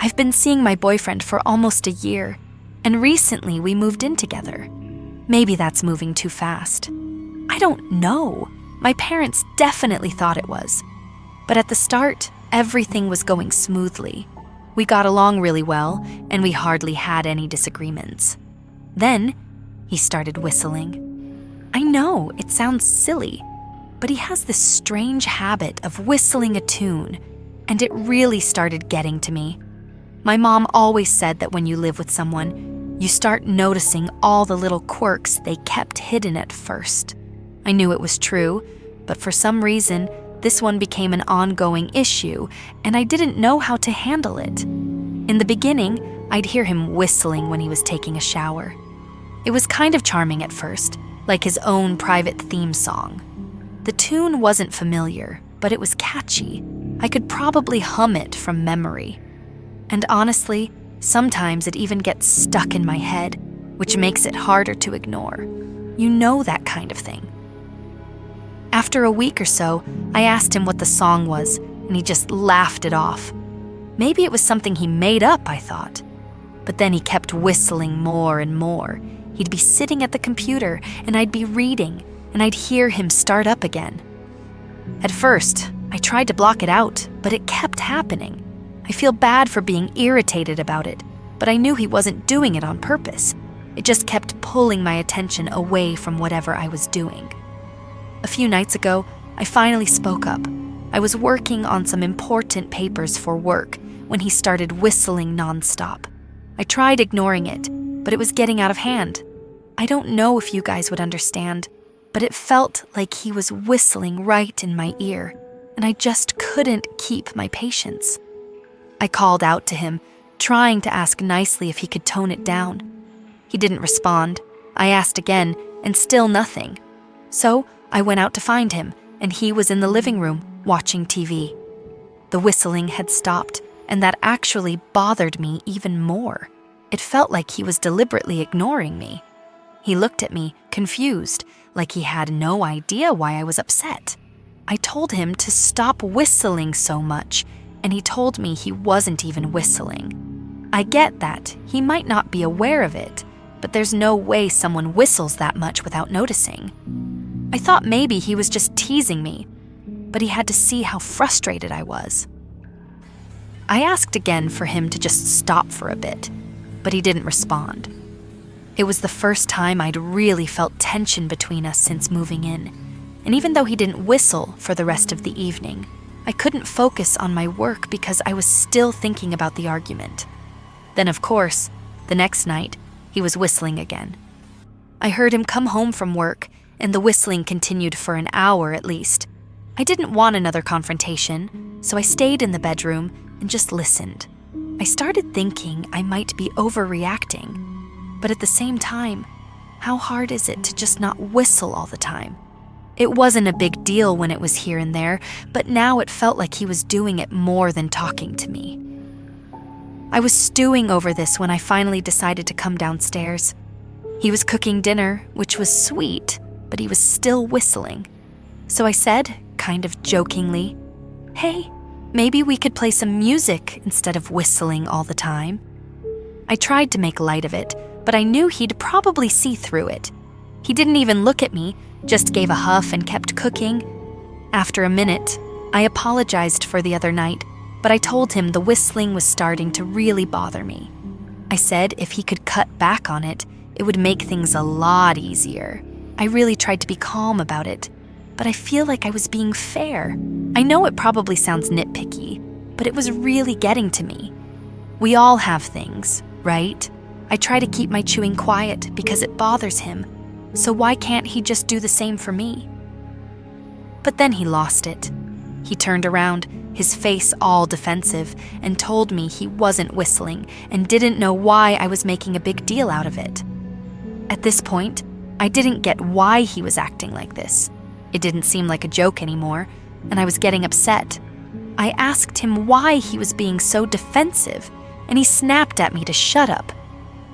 I've been seeing my boyfriend for almost a year, and recently we moved in together. Maybe that's moving too fast. I don't know. My parents definitely thought it was. But at the start, everything was going smoothly. We got along really well, and we hardly had any disagreements. Then, he started whistling. I know, it sounds silly, but he has this strange habit of whistling a tune, and it really started getting to me. My mom always said that when you live with someone, you start noticing all the little quirks they kept hidden at first. I knew it was true, but for some reason, this one became an ongoing issue, and I didn't know how to handle it. In the beginning, I'd hear him whistling when he was taking a shower. It was kind of charming at first, like his own private theme song. The tune wasn't familiar, but it was catchy. I could probably hum it from memory. And honestly, sometimes it even gets stuck in my head, which makes it harder to ignore. You know that kind of thing. After a week or so, I asked him what the song was, and he just laughed it off. Maybe it was something he made up, I thought. But then he kept whistling more and more. He'd be sitting at the computer, and I'd be reading, and I'd hear him start up again. At first, I tried to block it out, but it kept happening. I feel bad for being irritated about it, but I knew he wasn't doing it on purpose. It just kept pulling my attention away from whatever I was doing. A few nights ago, I finally spoke up. I was working on some important papers for work when he started whistling nonstop. I tried ignoring it, but it was getting out of hand. I don't know if you guys would understand, but it felt like he was whistling right in my ear, and I just couldn't keep my patience. I called out to him, trying to ask nicely if he could tone it down. He didn't respond. I asked again, and still nothing. So I went out to find him, and he was in the living room watching TV. The whistling had stopped, and that actually bothered me even more. It felt like he was deliberately ignoring me. He looked at me, confused, like he had no idea why I was upset. I told him to stop whistling so much, and he told me he wasn't even whistling. I get that he might not be aware of it, but there's no way someone whistles that much without noticing. I thought maybe he was just teasing me, but he had to see how frustrated I was. I asked again for him to just stop for a bit, but he didn't respond. It was the first time I'd really felt tension between us since moving in, and even though he didn't whistle for the rest of the evening, I couldn't focus on my work because I was still thinking about the argument. Then, of course, the next night, he was whistling again. I heard him come home from work, and the whistling continued for an hour at least. I didn't want another confrontation, so I stayed in the bedroom and just listened. I started thinking I might be overreacting, but at the same time, how hard is it to just not whistle all the time? It wasn't a big deal when it was here and there, but now it felt like he was doing it more than talking to me. I was stewing over this when I finally decided to come downstairs. He was cooking dinner, which was sweet, but he was still whistling. So I said, kind of jokingly, "Hey, maybe we could play some music instead of whistling all the time." I tried to make light of it, but I knew he'd probably see through it. He didn't even look at me, just gave a huff and kept cooking. After a minute, I apologized for the other night, but I told him the whistling was starting to really bother me. I said if he could cut back on it, it would make things a lot easier. I really tried to be calm about it, but I feel like I was being fair. I know it probably sounds nitpicky, but it was really getting to me. We all have things, right? I try to keep my chewing quiet because it bothers him, so why can't he just do the same for me? But then he lost it. He turned around, his face all defensive, and told me he wasn't whistling and didn't know why I was making a big deal out of it. At this point, I didn't get why he was acting like this. It didn't seem like a joke anymore, and I was getting upset. I asked him why he was being so defensive, and he snapped at me to shut up.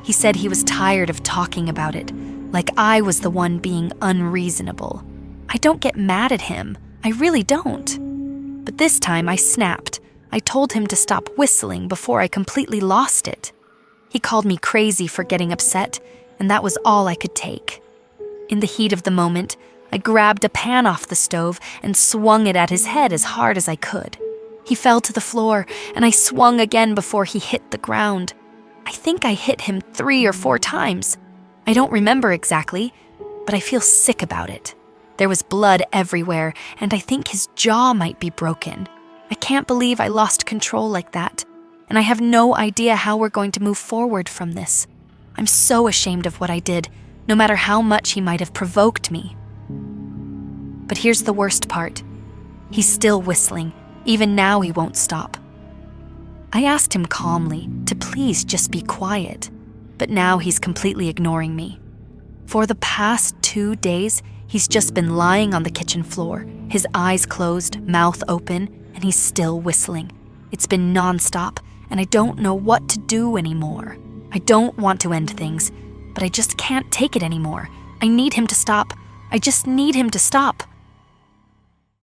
He said he was tired of talking about it, like I was the one being unreasonable. I don't get mad at him. I really don't. But this time I snapped. I told him to stop whistling before I completely lost it. He called me crazy for getting upset, and that was all I could take. In the heat of the moment, I grabbed a pan off the stove and swung it at his head as hard as I could. He fell to the floor, and I swung again before he hit the ground. I think I hit him 3 or 4 times. I don't remember exactly, but I feel sick about it. There was blood everywhere, and I think his jaw might be broken. I can't believe I lost control like that, and I have no idea how we're going to move forward from this. I'm so ashamed of what I did, no matter how much he might have provoked me. But here's the worst part. He's still whistling. Even now he won't stop. I asked him calmly to please just be quiet, but now he's completely ignoring me. For the past 2 days, he's just been lying on the kitchen floor, his eyes closed, mouth open, and he's still whistling. It's been nonstop, and I don't know what to do anymore. I don't want to end things, but I just can't take it anymore. I need him to stop. I just need him to stop.